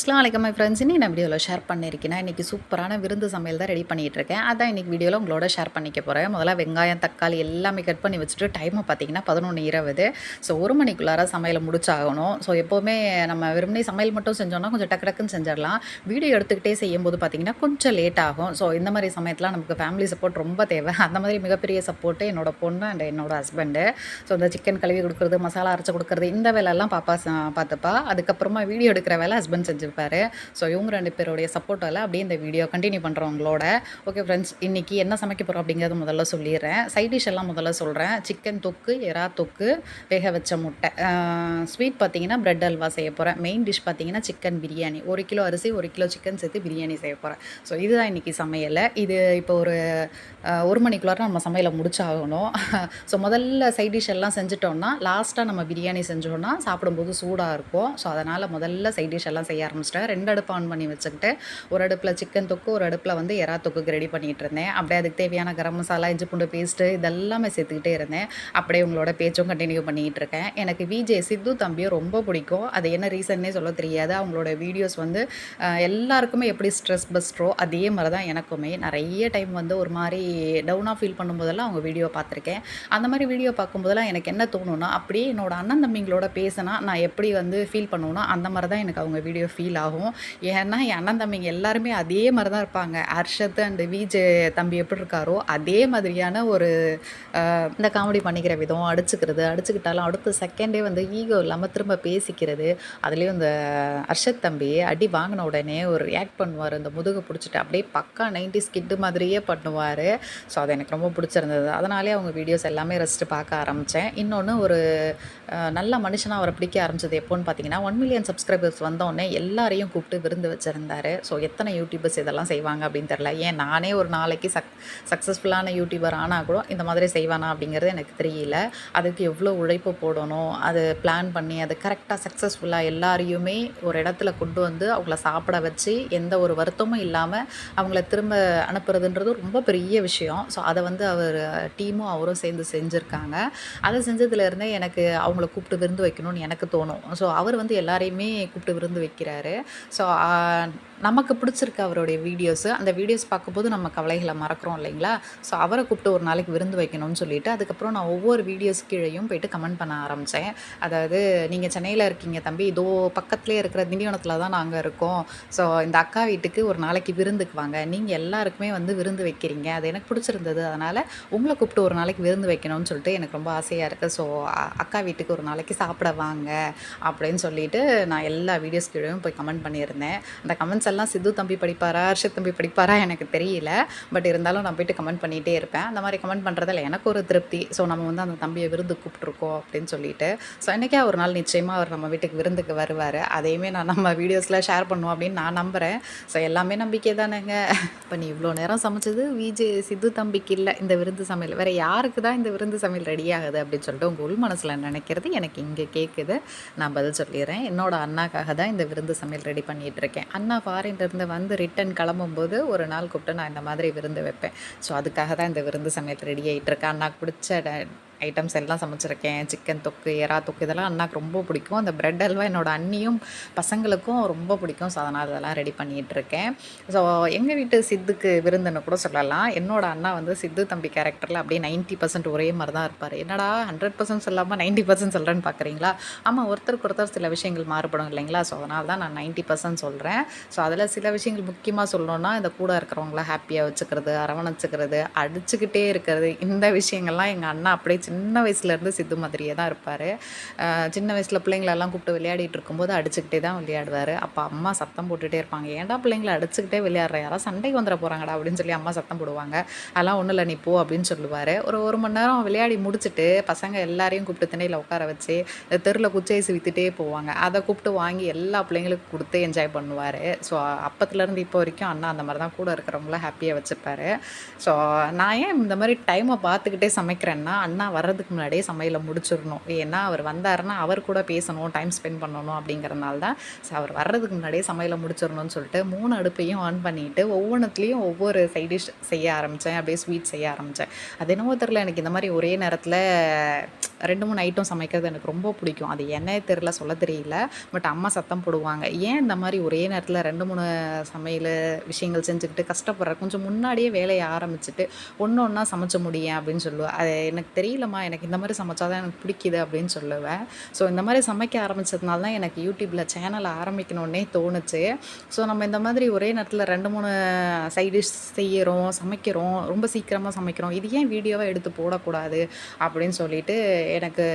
அஸ்ஸலாமு அலைக்கும் my friends. இன்னைக்கு நான் வீடியோவில் ஷேர் பண்ணியிருக்கேன். இன்றைக்கி சூப்பரான விருந்து சமையல் தான் ரெடி பண்ணிகிட்ருக்கேன். அதான் இன்றைக்கி வீடியோவில் உங்களோட ஷேர் பண்ணிக்க போகிறேன். முதல்ல வெங்காயம், தக்காளி எல்லாமே கட் பண்ணி வச்சுட்டு டைமை பார்த்தீங்கன்னா 11:20. ஸோ 1 மணிக்குள்ளார சமையலை முடிச்சாகணும். ஸோ எப்போவுமே நம்ம வெறுமனே சமையல் மட்டும் செஞ்சோன்னா கொஞ்சம் டக்கு டக்குன்னு செஞ்சிடலாம். வீடியோ எடுத்துக்கிட்டே செய்யும்போது பார்த்தீங்கன்னா கொஞ்சம் லேட் ஆகும். ஸோ இந்த மாதிரி சமயத்தில் நமக்கு ஃபேமிலி சப்போர்ட் ரொம்ப தேவை. அந்த மாதிரி மிகப்பெரிய சப்போர்ட்டு என்னோட பொண்ணு அண்ட் என்னோட ஹஸ்பண்டு. ஸோ இந்த சிக்கன் கழுவி கொடுக்குறது, மசாலா அரைச்சி கொடுக்குறது, இந்த வேலையெல்லாம் பாப்பா பார்த்துப்பா. அதுக்கப்புறமா வீடியோ எடுக்கிற வேலை ஹஸ்பண்ட் செஞ்சுருப்பாரு. ஸோ இவங்க 2 பேருடைய சப்போர்ட்டால் அப்படியே இந்த வீடியோ கண்டினியூ பண்ணுறவங்களோட. ஓகே ஃப்ரெண்ட்ஸ், இன்றைக்கி என்ன சமைக்க போகிறோம் அப்படிங்கிறது முதல்ல சொல்லிடுறேன். சைட் டிஷ் எல்லாம் முதல்ல சொல்கிறேன். சிக்கன் தொக்கு, எறா தொக்கு, வேக வச்ச முட்டை. ஸ்வீட் பார்த்தீங்கன்னா பிரெட் அல்வா செய்ய போகிறேன். மெயின் டிஷ் பார்த்தீங்கன்னா சிக்கன் பிரியாணி. 1 கிலோ அரிசி 1 கிலோ சிக்கன் சேர்த்து பிரியாணி செய்ய போகிறேன். ஸோ இதுதான் இன்றைக்கி சமையல். இது இப்போ ஒரு 1 மணிக்குள்ளார நம்ம சமையலை முடிச்சாகணும். ஸோ முதல்ல சைட் டிஷ் எல்லாம் செஞ்சுட்டோம்னா லாஸ்ட்டாக நம்ம பிரியாணி செஞ்சோன்னா சாப்பிடும்போது சூடாக இருக்கும். ஸோ அதனால் முதல்ல சைட் டிஷ் எல்லாம் செய்ய ஆரம்பிச்சிட்டேன். 2 அடுப்பு ஆன் பண்ணி வச்சுக்கிட்டு ஒரு அடுப்பில் சிக்கன் தொக்கு, ஒரு அடுப்பில் வந்து எறா தொக்குக்கு ரெடி பண்ணிகிட்டு இருந்தேன். அப்படியே அதுக்கு தேவையான கரம் மசாலா, இஞ்சி பூண்டு பேஸ்ட்டு இதெல்லாமே சேர்த்துக்கிட்டே இருந்தேன். அப்படியே உங்களோட பேச்சும் கண்டினியூ பண்ணிக்கிட்டு இருக்கேன். எனக்கு விஜே சித்து தம்பியை ரொம்ப பிடிக்கும். அது என்ன ரீசன்னே சொல்ல தெரியாது. அவங்களோட வீடியோஸ் வந்து எல்லாருக்குமே எப்படி ஸ்ட்ரெஸ் பஸ்ட்ரோ அதே மாதிரி தான் எனக்குமே. நிறைய டைம் வந்து ஒரு மாதிரி டவுனாக ஃபீல் பண்ணும்போதெல்லாம் அவங்க வீடியோ பார்த்துருக்கேன். அந்த மாதிரி வீடியோ பார்க்கும்போதெல்லாம் எனக்கு என்ன தோணுன்னா, அப்படியே என்னோட அண்ணன் தம்பிங்களோட பேசினா நான் எப்படி வந்து ஃபீல் பண்ணுவேனோ அந்த மாதிரி தான் எனக்கு அவங்க வீடியோ ஃபீல் ஆகும். ஏன்னா என் அண்ணன் தம்பிங்க எல்லாருமே அதே மாதிரி தான் இருப்பாங்க. ஹர்ஷத் அண்ட் விஜே தம்பி எப்படி இருக்காரோ அதே மாதிரியான ஒரு இந்த காமெடி பண்ணிக்கிற விதம், அடிச்சுக்கிட்டாலும் அடுத்த செகண்டே வந்து ஈகோ இல்லாமல் திரும்ப பேசிக்கிறது. அதுலேயும் இந்த ஹர்ஷத் தம்பி அடி வாங்கின உடனே ஒரு ரியாக்ட் பண்ணுவார். இந்த முதுகு பிடிச்சிட்டு அப்படியே பக்கா 90s கிட்டு மாதிரியே பண்ணுவார். ஸோ அது எனக்கு ரொம்ப பிடிச்சிருந்தது. அதனாலே அவங்க வீடியோஸ் எல்லாமே ரசித்து பார்க்க ஆரம்பித்தேன். இன்னொன்று ஒரு நல்ல மனுஷனாக அவரை பிடிக்க ஆரம்பிச்சது எப்போன்னு பார்த்தீங்கன்னா 1 மில்லியன் சப்ஸ்கிரைபர்ஸ் வந்தோடனே எல்லாரையும் கூப்பிட்டு விருந்து வச்சுருந்தாரு. ஸோ எத்தனை யூடியூபர்ஸ் இதெல்லாம் செய்வாங்க அப்படின்னு தெரில. ஏன் நானே ஒரு நாளைக்கு சக்ஸஸ்ஃபுல்லான யூடியூபர் ஆனால் கூட இந்த மாதிரி செய்வானா அப்படிங்கிறது எனக்கு தெரியல. அதுக்கு எவ்வளோ உழைப்பு போடணும், அது பிளான் பண்ணி அது கரெக்டாக சக்ஸஸ்ஃபுல்லாக எல்லாரையுமே ஒரு இடத்துல கொண்டு வந்து அவங்கள சாப்பிட வச்சு எந்த ஒரு வருத்தமும் இல்லாமல் அவங்கள திரும்ப அனுப்புறதுன்றது ரொம்ப பெரிய விஷயம். ஸோ அதை வந்து அவர் டீமும் அவரும் சேர்ந்து செஞ்சுருக்காங்க. அதை செஞ்சதுலேருந்தே எனக்கு அவங்கள கூப்பிட்டு விருந்து வைக்கணும்னு எனக்கு தோணும். ஸோ அவர் வந்து எல்லாரையுமே கூப்பிட்டு விருந்து வைக்கிறாரு. ஸோ நமக்கு பிடிச்சிருக்கு அவருடைய வீடியோஸு. அந்த வீடியோஸ் பார்க்கும்போது நம்ம கவலைகளை மறக்கிறோம் இல்லைங்களா? ஸோ அவரை கூப்பிட்டு ஒரு நாளைக்கு விருந்து வைக்கணும்னு சொல்லிட்டு அதுக்கப்புறம் நான் ஒவ்வொரு வீடியோஸ் கீழேயும் போய்ட்டு கமெண்ட் பண்ண ஆரம்பித்தேன். அதாவது, நீங்கள் சென்னையில் இருக்கீங்க தம்பி, இதோ பக்கத்துலேயே இருக்கிற திண்டிவனத்தில் தான் நாங்கள் இருக்கோம். ஸோ இந்த அக்கா வீட்டுக்கு ஒரு நாளைக்கு விருந்துக்கு வாங்க. நீங்கள் எல்லாருக்குமே வந்து விருந்து வைக்கிறீங்க. அது எனக்கு பிடிச்சிருந்தது. அதனால் உங்களை கூப்பிட்டு ஒரு நாளைக்கு விருந்து வைக்கணும்னு சொல்லிட்டு எனக்கு ரொம்ப ஆசையாக இருக்குது. ஸோ அக்கா வீட்டுக்கு ஒரு நாளைக்கு சாப்பிட வாங்க அப்படின்னு சொல்லிட்டு நான் எல்லா வீடியோஸ் கீழேயும் போய் கமெண்ட் பண்ணியிருந்தேன். அந்த கமெண்ட்ஸ் எல்லாம் சித்து தம்பி படிப்பாரா, ஹர்ஷத் தம்பி படிப்பாரா எனக்கு தெரியல. பட் இருந்தாலும் நான் போய்ட்டு கமெண்ட் பண்ணிகிட்டே இருப்பேன். அந்த மாதிரி கமெண்ட் பண்ணுறதில் எனக்கு ஒரு திருப்தி. ஸோ நம்ம வந்து அந்த தம்பியை விருந்து கூப்பிட்ருக்கோம் அப்படின்னு சொல்லிட்டு. ஸோ என்றைக்கே ஒரு நாள் நிச்சயமாக அவர் நம்ம வீட்டுக்கு விருந்துக்கு வருவார். அதையுமே நான் நம்ம வீடியோஸில் ஷேர் பண்ணுவோம் அப்படின்னு நான் நம்புகிறேன். ஸோ எல்லாமே நம்பிக்கை தானேங்க. இப்போ நீ இவ்வளோ நேரம் சமைச்சது விஜே சித்து தம்பிக்கு இல்லை இந்த விருந்து சமையல், வேறு யாருக்கு தான் இந்த விருந்து சமையல் ரெடி ஆகுது அப்படின்னு சொல்லிட்டு உங்கள் உள் மனசில் நினைக்கிறது எனக்கு இங்கே கேட்குது. நான் பதில் சொல்லிடுறேன். என்னோட அண்ணாக்காக தான் இந்த விருந்து சமையல் ரெடி பண்ணிகிட்டு இருக்கேன். அண்ணா ஃபாரின்லேருந்து வந்து ரிட்டன் கிளம்பும்போது ஒரு நாள் கூப்பிட்டு நான் இந்த மாதிரி விருந்து வைப்பேன். ஸோ அதுக்காக தான் இந்த விருந்து சமையல் ரெடி ஆகிட்டு இருக்கேன். அண்ணாக்கு பிடிச்ச ஐட்டம்ஸ் எல்லாம் சமைச்சிருக்கேன். சிக்கன் தொக்கு, எறா தொக்கு இதெல்லாம் அண்ணாக்கு ரொம்ப பிடிக்கும். அந்த பிரெட் அல்வா என்னோடய அண்ணியும் பசங்களுக்கும் ரொம்ப பிடிக்கும். ஸோ அதனால் இதெல்லாம் ரெடி பண்ணிகிட்ருக்கேன். ஸோ எங்கள் வீட்டு சித்துக்கு விருந்துன்னு கூட சொல்லலாம். என்னோடய அண்ணா வந்து சித்து தம்பி கேரக்டரில் அப்படியே 90% ஒரே மாதிரி தான் இருப்பார். என்னடா 100% சொல்லாமல் 90% சொல்கிறேன்னு பார்க்குறீங்களா? ஆமாம், ஒருத்தருக்கு ஒருத்தர் சில விஷயங்கள் மாறுபடும் இல்லைங்களா? ஸோ அதனால தான் நான் 90% சொல்கிறேன். ஸோ அதில் சில விஷயங்கள் முக்கியமாக சொல்லணுன்னா, இந்த கூட இருக்கிறவங்கள ஹாப்பியாக வச்சுக்கிறது, அரவணைச்சிக்கிறது, அடிச்சுக்கிட்டே இருக்கிறது, இந்த விஷயங்கள்லாம் எங்கள் அண்ணா அப்படியே சின்ன வயசுலேருந்து சித்து மாதிரியே தான் இருப்பார். சின்ன வயசில் பிள்ளைங்களெல்லாம் கூப்பிட்டு விளையாடிட்டு இருக்கும்போது அடிச்சுக்கிட்டே தான் விளையாடுவார். அப்போ அம்மா சத்தம் போட்டுகிட்டே இருப்பாங்க, ஏன்டா பிள்ளைங்களை அடிச்சுக்கிட்டே விளையாடுற, யாராவது சண்டைக்கு வந்துட போகிறாங்கடா அப்படின்னு சொல்லி அம்மா சத்தம் போடுவாங்க. அதெல்லாம் ஒன்றும் இல்லை, நீ போ அப்படின்னு சொல்லுவார். ஒரு மணி நேரம் விளையாடி முடிச்சுட்டு பசங்க எல்லாரையும் கூப்பிட்டு திண்ணையில் உட்கார வச்சு தெருவில் குச்சைஸ் விற்றுட்டே போவாங்க. அதை கூப்பிட்டு வாங்கி எல்லா பிள்ளைங்களுக்கும் கொடுத்து என்ஜாய் பண்ணுவார். ஸோ அப்பத்துலேருந்து இப்போ வரைக்கும் அண்ணா அந்த மாதிரி தான் கூட இருக்கிறவங்கள ஹாப்பியாக வச்சுப்பார். ஸோ நான் ஏன் இந்த மாதிரி டைமை பார்த்துக்கிட்டே சமைக்கிறேன்னா, அண்ணா வர்றதுக்கு முன்னாடியே சமையலை முடிச்சிடணும். ஏன்னா அவர் வந்தாருன்னா அவர் கூட பேசணும், டைம் ஸ்பெண்ட் பண்ணணும் அப்படிங்கிறனால தான். ஸோ அவர் வர்றதுக்கு முன்னாடியே சமையலை முடிச்சிடணும்னு சொல்லிட்டு 3 அடுப்பையும் ஆன் பண்ணிவிட்டு ஒவ்வொன்றுத்துலேயும் ஒவ்வொரு சைட் டிஷ் செய்ய ஆரம்பித்தேன். அப்படியே ஸ்வீட் செய்ய ஆரம்பித்தேன். அது என்னவோ தெரில, எனக்கு இந்த மாதிரி ஒரே நேரத்தில் 2, 3 ஐட்டம் சமைக்கிறது எனக்கு ரொம்ப பிடிக்கும். அது என்னே தெரியல, சொல்ல தெரியல. பட் அம்மா சத்தம் போடுவாங்க. "ஏன் இந்த மாரி ஒரே நேரத்தில 2, 3 சமையலு விஷயங்கள் செஞ்சுக்கிட்டு கஷ்டப்படுற? கொஞ்சம் முன்னாடியே வேலைய ஆரம்பிச்சுட்டு, ஒண்ணு ஒண்ணா சமைச்சு முடியேன்" அப்படின்னு சொல்லுவேன். அது எனக்கு தெரியலம்மா, எனக்கு இந்த மாரி சமைச்சா தான் எனக்கு பிடிக்குது அப்படின்னு சொல்லுவேன். ஸோ இந்த மாரி சமைக்க ஆரம்பிச்சதுனால தான் எனக்கு யூடியூப்ல சேனல் ஆரம்பிக்கணுன்னே தோணுச்சு. ஸோ நம்ம இந்த மாதிரி ஒரே நேரத்தில 2, 3 சைட் டிஷ் செய்யறோம், சமைக்கிறோம், ரொம்ப சீக்கிரமா சமைக்கிறோம். இது ஏன் வீடியோவா எடுத்து போடக்கூடாது? அப்படின்னு சொல்லிட்டு எனக்கு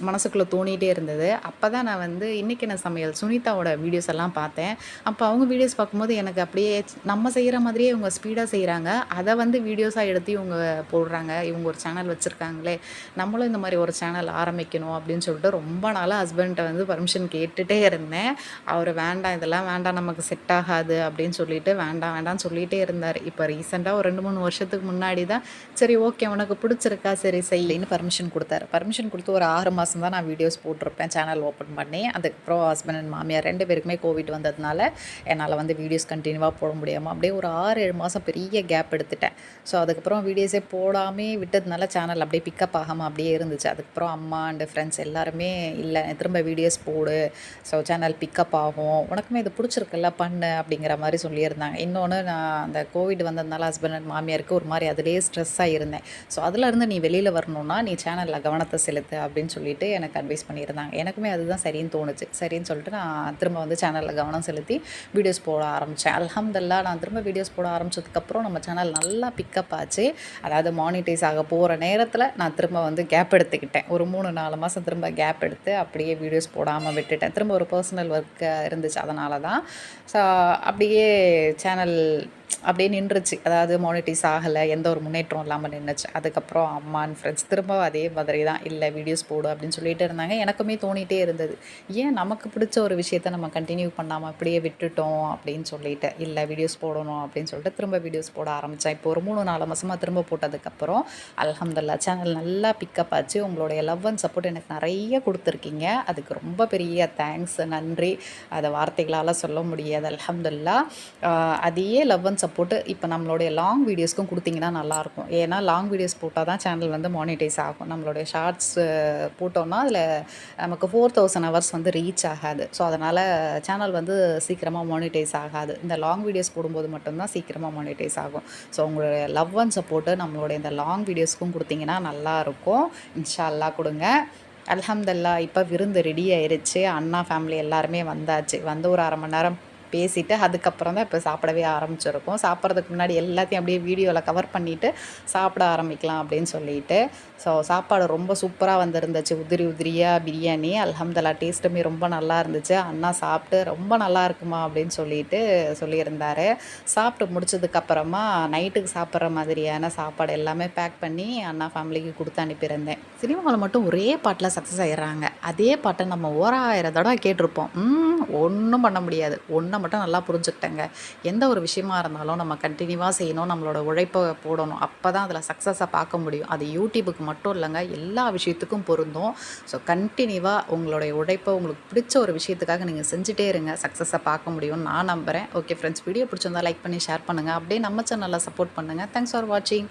மனசுக்குள்ள தோணிட்டே இருந்தது. அப்பதான் நான் வந்து இன்னைக்கு என்ன சமையல் சுனிதாவோட வீடியோஸ் எல்லாம் பார்த்தேன். அப்ப அவங்க வீடியோஸ் பார்க்கும்போது எனக்கு அப்படியே நம்ம செய்ற மாதிரியே இவங்க ஸ்பீடா செய்றாங்க. அத வந்து வீடியோஸா எடுத்து இவங்க போடுறாங்க. இவங்க ஒரு சேனல் வச்சிருக்காங்களே! நம்மளும் இந்த மாரி ஒரு சேனல் ஆரம்பிக்கணும் அப்படின்னு சொல்லிட்டு ரொம்ப நாளா ஹஸ்பண்ட்ட வந்து பர்மிஷன் கேட்டுட்டே இருந்தேன். அவரு வேண்டாம், இதெல்லாம் வேண்டாம், நமக்கு செட் ஆகாது அப்படின்னு சொல்லிட்டு வேண்டாம் வேண்டான்னு சொல்லிட்டே இருந்தாரு. இப்ப ரீசென்ட்டா ஒரு 2, 3 வருஷத்துக்கு முன்னாடி தான் சரி ஓகே உனக்கு பிடிச்சிருக்கா சரி செய் அப்படின்னு பர்மிஷன் குடுத்தாரு. பர்மிஷன் குடுத்து ஒரு 6 மாசம் தான் நான் வீடியோஸ் போட்டிருப்பேன் சேனல் ஓப்பன் பண்ணி. அதுக்கப்புறம் ஹஸ்பண்ட் அண்ட் மாமியார் 2 பேருக்குமே கோவிட் வந்ததுனால என்னால வந்து வீடியோஸ் கன்டினியூவா போட முடியாம அப்படியே ஒரு 6, 7 மாசம் பெரிய கேப் எடுத்துட்டேன். ஸோ அதுக்கப்புறம் வீடியோஸே போடாமே விட்டதுனால சேனல் அப்படியே பிக்கப் ஆகாம அப்படியே இருந்துச்சு. அதுக்கப்புறம் அம்மா அண்ட் ஃப்ரெண்ட்ஸ் எல்லாருமே இல்ல திரும்ப வீடியோஸ் போடு. ஸோ சேனல் பிக்கப் ஆகும். உனக்குமே இது பிடிச்சிருக்குல்ல பண்ணு அப்படிங்கிற மாரி சொல்லியிருந்தாங்க. இன்னொன்னு நான் அந்த கோவிட் வந்ததுனால ஹஸ்பண்ட் அண்ட் மாமியாருக்கு ஒரு மாரி அதிலேயே ஸ்ட்ரெஸ்ஸா இருந்தேன். ஸோ அதுலேருந்து நீ வெளியில வரணும்னா நீ சேனல்ல கவனத்த செலுத்து அப்படின்னு சொல்லிட்டு எனக்கு அட்வைஸ் பண்ணியிருந்தாங்க. எனக்குமே அதுதான் சரின்னு தோணுச்சு. சரின்னு சொல்லிட்டு நான் திரும்ப வந்து சேனல்ல கவனம் செலுத்தி வீடியோஸ் போட ஆரம்பிச்சேன். அல்ஹம்துலில்லாஹ் நான் திரும்ப வீடியோஸ் போட ஆரம்பிச்சதுக்கப்புறம் நம்ம சேனல் நல்லா பிக்கப் ஆச்சு. அதாவது மானிட்டைஸ் ஆக போற நேரத்தில நான் திரும்ப வந்து கேப் எடுத்துக்கிட்டேன். ஒரு 3, 4 மாசம் திரும்ப கேப் எடுத்து அப்படியே வீடியோஸ் போடாம விட்டுட்டேன். திரும்ப ஒரு பர்சனல் ஒர்க் இருந்துச்சு. அதனால தான். ஸோ அப்படியே சேனல் அப்படியே நின்றுச்சு. அதாவது மானிட்டைஸ் ஆகல. எந்த ஒரு முன்னேற்றம் இல்லாம நின்னுச்சு. அதுக்கப்புறம் அம்மா அண்ட் ஃப்ரெண்ட்ஸ் திரும்பவும் அதே மாதிரி தான். இல்ல வீடியோஸ் போடு அப்படின்னு சொல்லிட்டே இருந்தாங்க. எனக்குமே தோணிட்டே இருந்தது. ஏன் நமக்கு பிடிச்ச ஒரு விஷயத்த நம்ம கன்டின்யூ பண்ணாம அப்படியே விட்டுட்டோம் அப்படின்னு சொல்லிட்டு. இல்ல வீடியோஸ் போடணும் அப்படின்னு சொல்லிட்டு திரும்ப வீடியோஸ் போட ஆரம்பிச்சேன். இப்போ ஒரு 3, 4 மாசமா திரும்ப போட்டதுக்கப்புறம் அல்ஹம்துலில்லாஹ் சேனல் நல்லா பிக்கப் ஆச்சு. உங்களுடைய லவ் அண்ட் சப்போர்ட் எனக்கு நெறைய குடுத்துருக்கீங்க. அதுக்கு ரொம்ப பெரிய தேங்க்ஸ், நன்றி. அத வார்த்தைகளால சொல்ல முடியாது. அல்ஹம்துலில்லாஹ். அதே லவ் அண்ட் சப்போர்ட் இப்போ நம்மளுடைய லாங் வீடியோஸ்க்கும் குடுத்தீங்கன்னா நல்லாயிருக்கும். ஏன்னா லாங் வீடியோஸ் போட்டா தான் சேனல் வந்து மானிட்டைஸ் ஆகும். நம்மளுடைய ஷார்ட்ஸ் போட்டோம்னா அதில நமக்கு 4000 ஹவர்ஸ் வந்து ரீச் ஆகாது. ஸோ அதனால சேனல் வந்து சீக்கிரமா மானிட்டைஸ் ஆகாது. இந்த லாங் வீடியோஸ் போடும்போது மட்டும் தான் சீக்கிரமா மானிட்டைஸ் ஆகும். ஸோ உங்களுடைய லவ் அண்ட் சப்போர்ட் நம்மளுடைய இந்த லாங் வீடியோஸ்க்கும் குடுத்தீங்கன்னா நல்லாயிருக்கும். இன்ஷா அல்லாஹ் குடுங்க. அல்ஹம்துலில்லாஹ் இப்ப விருந்து ரெடி ஆயிருச்சு. அண்ணா ஃபேமிலி எல்லாருமே வந்தாச்சு. வந்து ஒரு 1/2 மணி நேரம் பேசிட்டு, அதுக்கப்புறம் தான் இப்ப சாப்பிடவே ஆரம்பிச்சிருக்கோம். சாப்பிட்றதுக்கு முன்னாடி எல்லாத்தையும் அப்படியே வீடியோல கவர் பண்ணிட்டு, சாப்பிட ஆரம்பிக்கலாம் அப்படின்னு சொல்லிட்டு. ஸோ சாப்பாடு ரொம்ப சூப்பரா வந்திருந்துச்சு. உதிரி உதிரியா பிரியாணி. அல்ஹம்துலில்லாஹ் டேஸ்ட்டுமே ரொம்ப நல்லா இருந்துச்சு. அண்ணா சாப்பிட்டு ரொம்ப நல்லா இருக்குமா அப்படின்னு சொல்லிட்டு சொல்லியிருந்தாரு. சாப்பிட்டு முடிச்சதுக்கப்புறமா நைட்டுக்கு சாப்பிட்ற மாதிரியான சாப்பாடு எல்லாமே பேக் பண்ணி அண்ணா ஃபேமிலிக்கு குடுத்து அனுப்பியிருந்தேன். சினிமால மட்டும் ஒரே பாட்டுல சக்ஸஸ் ஆயிடுறாங்க. அதே பாட்ட நம்ம ஓராயிரம் தடவ கேட்டிருப்போம். ஒண்ணும் பண்ண முடியாது. ஒண்ண மட்டும் நல்லா புரிஞ்சுக்கிட்டேங்க. எந்த ஒரு விஷயமா இருந்தாலும் நம்ம கன்டினியூவா செய்யணும். நம்மளோட உழைப்ப போடணும். அப்பதான் அதில சக்ஸஸ பார்க்க முடியும். அது யூடியூபுக்கு மட்டும் இல்லங்க. எல்லா விஷயத்துக்கும் பொருந்தும். ஸோ கன்டினியூவா உங்களுடைய உழைப்ப உங்களுக்கு பிடிச்ச ஒரு விஷயத்துக்காக நீங்க செஞ்சுட்டே இருங்க. சக்ஸஸ பார்க்க முடியும்னு நான் நம்புறேன். ஓகே ஃப்ரெண்ட்ஸ் வீடியோ பிடிச்சிருந்தா லைக் பண்ணி ஷேர் பண்ணுங்க. அப்படியே நம்ம சேனல சப்போர்ட் பண்ணுங்க. தேங்க்ஸ் ஃபார் வாட்சிங்.